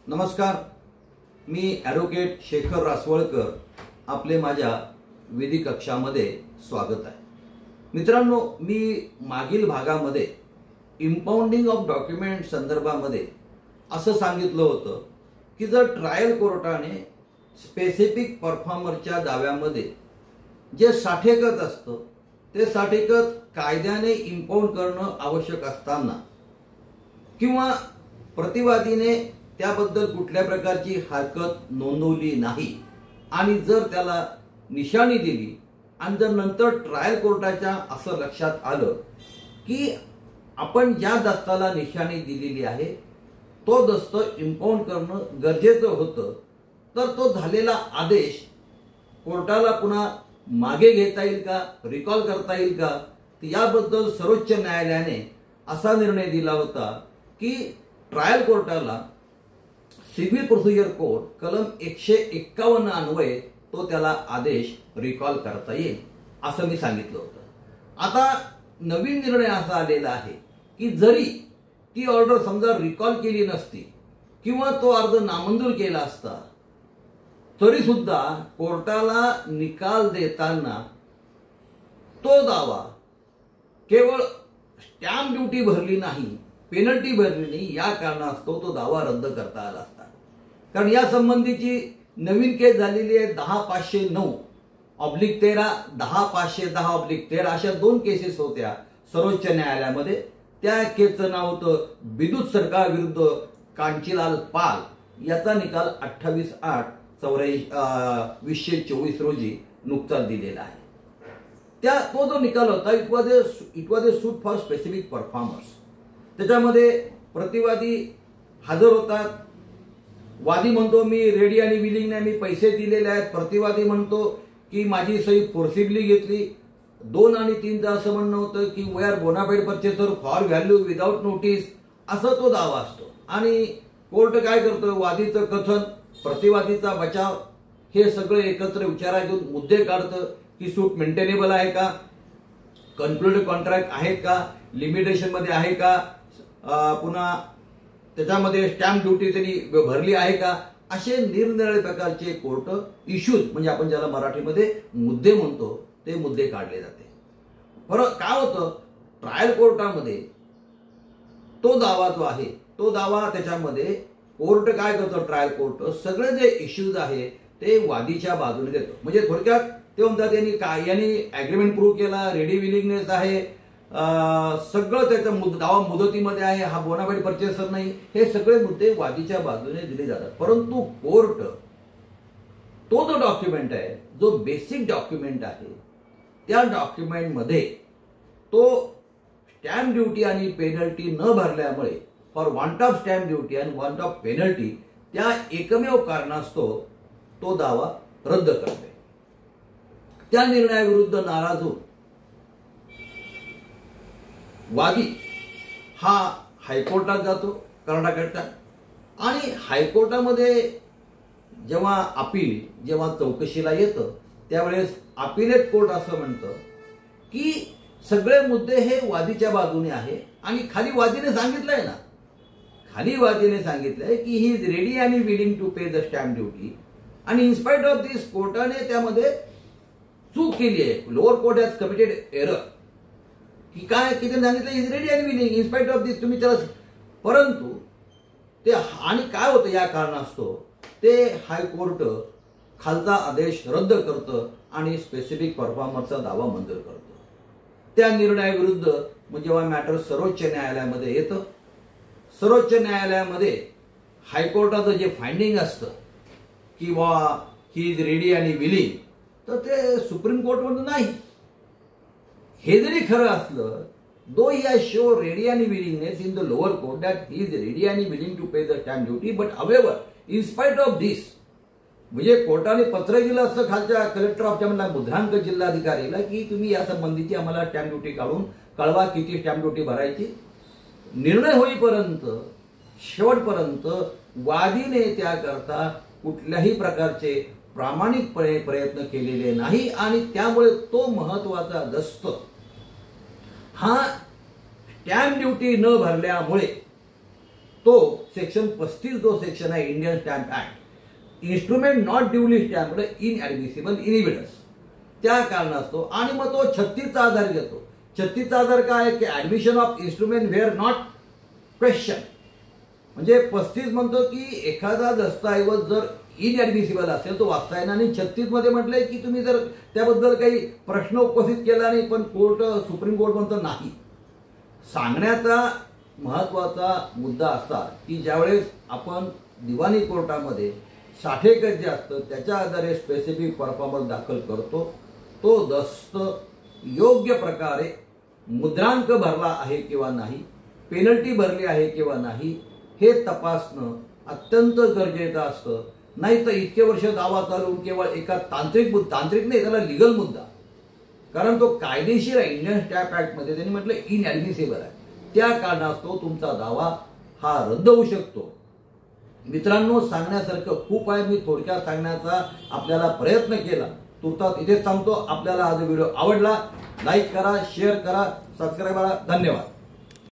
नमस्कार, मी ॲडव्होकेट शेखर रासवळकर आपले माझ्या विधी कक्षामध्ये स्वागत आहे। मित्रांनो, मी मागील भागामध्ये इंपाउंडिंग ऑफ डॉक्युमेंट संदर्भामध्ये असं सांगितलं होतं की जर ट्रायल कोर्टाने स्पेसिफिक परफॉर्मरच्या दाव्यामध्ये जे साठेकत असतं ते साठेकत कायद्याने इंपाउंड करणं आवश्यक असताना किंवा प्रतिवादीने त्याबद्दल कुठल्या प्रकारची हरकत नोंदवली नाही आणि जर त्याला निशाणी दिली आणि जर नंतर ट्रायल कोर्टाच्या असं लक्षात आलं की आपण ज्या दस्ताला निशाणी दिलेली आहे तो दस्त इंपाउंड करणं गरजेचं होतं, तर तो झालेला आदेश कोर्टाला पुन्हा मागे घेता येईल का, रिकॉल करता येईल का, याबद्दल सर्वोच्च न्यायालयाने असा निर्णय दिला होता की ट्रायल कोर्टाला सिव्हिल प्रोसिजर कोड कलम 151 अन्वये तो त्याला आदेश रिकॉल करता येईल असं मी सांगितलं होतं। आता नवीन निर्णय असा आलेला आहे की जरी ती ऑर्डर समजा रिकॉल केली नसती किंवा तो अर्ज नामंजूर केला असता तरी सुद्धा कोर्टाला निकाल देताना तो दावा केवळ स्टॅम्प ड्युटी भरली नाही, पेनल्टी भरली नाही, या कारणास्तव तो दावा रद्द करता आला असता। कारण या संबंधीची नवीन केस झालेली आहे 10/509/13, 10/510/13 अशा दोन केसेस होत्या सर्वोच्च न्यायालयामध्ये। त्या केसचं नाव होतं विद्युत सरकार विरुद्ध कांचीलाल पाल। याचा निकाल 28/8/2024 रोजी नुकताच दिलेला आहे। तो जो निकाल होता it was a suit for specific performers. त्याच्यामध्ये प्रतिवादी हजर होतात, वादी म्हणतो मी रेडी आणि विलिंग नाही, मी पैसे दिलेले आहेत। प्रतिवादी म्हणतो की माझी सही फोर्सिबली घेतली। 2 आणि 3चं असं म्हणणं होतं की we are bona fide purchaser for value without notice, असं तो दावा असतो। आणि कोर्ट काय करतो, वादीचं कथन, प्रतिवादीचा बचाव हे सगळे एकत्र विचारात घेऊन मुद्दे काढतं की सूट मेंटेनेबल आहे का, कन्क्लुडेड कॉन्ट्रॅक्ट आहे का, लिमिटेशन मध्ये आहे का, पुन्हा त्याच्यामध्ये स्टॅम्प ड्युटी त्यांनी भरली आहे का, असे निरनिराळे प्रकारचे कोर्ट इश्यूज म्हणजे आपण ज्याला मराठीमध्ये मुद्दे म्हणतो ते मुद्दे काढले जाते। बरं, काय होतं ट्रायल कोर्टामध्ये तो दावा जो आहे तो दावा त्याच्यामध्ये कोर्ट काय करतो, ट्रायल कोर्ट सगळे जे इश्यूज आहे ते वादीच्या बाजूने देतो। म्हणजे थोडक्यात ते म्हणतात यांनी अग्रीमेंट प्रूव्ह केला, रेडी विलिंगनेस आहे, सगळं त्याचा दावा मुदतीमध्ये आहे, हा बोनाफाईड परचेसर नाही, हे सगळे मुद्दे वादीच्या बाजूने दिले जातात। परंतु कोर्ट तो जो डॉक्युमेंट आहे, जो बेसिक डॉक्युमेंट आहे, त्या डॉक्युमेंट मध्ये तो स्टॅम्प ड्युटी आणि पेनल्टी न भरल्यामुळे for want of stamp duty and want of penalty त्या एकमेव कारणास्तव तो दावा रद्द करते। त्या निर्णयाविरुद्ध नाराज होऊन वादी हा हायकोर्टात जातो कर्नाटकात, आणि हायकोर्टामध्ये जेव्हा चौकशीला येतं त्यावेळेस अपीलेट कोर्ट असं म्हणतं की सगळे मुद्दे हे वादीच्या बाजूने आहे आणि खाली वादीने सांगितलंय की ही इज रेडी आणि willing to pay the stamp duty, आणि इन्स्पाइट ऑफ दिस कोर्टाने त्यामध्ये चूक केली आहे, lower court has committed error, की काय की त्यांनी सांगितलं इज रेडी आणि विलिंग इन्स्पाइट ऑफ दिस तुम्ही त्याला, परंतु ते आणि काय होतं या कारणास्तव ते हायकोर्ट खालचा आदेश रद्द करतं आणि स्पेसिफिक परफॉर्मरचा दावा मंजूर करतं। त्या निर्णयाविरुद्ध जेव्हा मॅटर सर्वोच्च न्यायालयामध्ये येतं, सर्वोच्च न्यायालयामध्ये हायकोर्टाचं जे फाइंडिंग असतं की ही इज रेडी आणि विलिंग, तर ते सुप्रीम कोर्ट म्हणतो नाही, हे जरी खरं असलं though he has show ready आणि willingness in the lower court that he is ready आणि willing to pay the stamp duty, but however in spite of this, म्हणजे कोर्टाने पत्र दिलं असं खालच्या कलेक्टर ऑफ मुद्रांक जिल्हाधिकारीला की तुम्ही या संबंधीची आम्हाला स्टॅम्प ड्युटी काढून कळवा किती स्टॅम्प ड्युटी भरायची। निर्णय होईपर्यंत शेवटपर्यंत वादीने त्याकरता कुठल्याही प्रकारचे प्रामाणिकपणे प्रयत्न केलेले नाही, आणि त्यामुळे तो महत्वाचा दस्त हा स्टॅम्प ड्युटी न भरल्यामुळे तो सेक्शन 35 जो सेक्शन आहे Indian stamp act, instrument not duly stamped inadmissible in evidence, त्या कारणास्तव आणि मग तो 36चा आधार घेतो. 36चा आधार काय आहे की admission of instrument wear not question. म्हणजे 35 म्हणतो की एखादा दस्तऐवज जर इनएडमिसिबल असेल तो वाचता येणार नाही. 36 मध्ये म्हटलंय की तुम्ही जर त्याबद्दल काही प्रश्न उपस्थित केला नाही, पण सुप्रीम कोर्ट म्हणतो नाही. सांगण्याचा महत्वाचा मुद्दा असा की ज्यावेळेस आपण दिवाणी कोर्टामध्ये साठेकर जे असतं त्याच्या आधारे स्पेसिफिक परफॉर्मन्स दाखल करतो, तो दस्त योग्य प्रकारे मुद्रांक भरला आहे किंवा नाही, पेनल्टी भरली आहे किंवा नाही हे तपासणं अत्यंत गरजेचं असतं. नाही तर इतके वर्ष दावा चालवून केवळ एका तांत्रिक नाही, त्याला लिगल मुद्दा, कारण तो कायदेशीर आहे. इंडियन स्टॅम्प ऍक्टमध्ये त्यांनी म्हटलं इनएडमिसिबल आहे, त्या कारणास्तव तुमचा दावा हा रद्द होऊ शकतो. मित्रांनो, सांगण्यासारखं खूप आहे, मी थोडक्यात सांगण्याचा आपल्याला प्रयत्न केला. तुर्तास इथेच थांबतो. आपल्याला हा व्हिडिओ आवडला, लाईक करा, शेअर करा, सबस्क्राईब करा. धन्यवाद.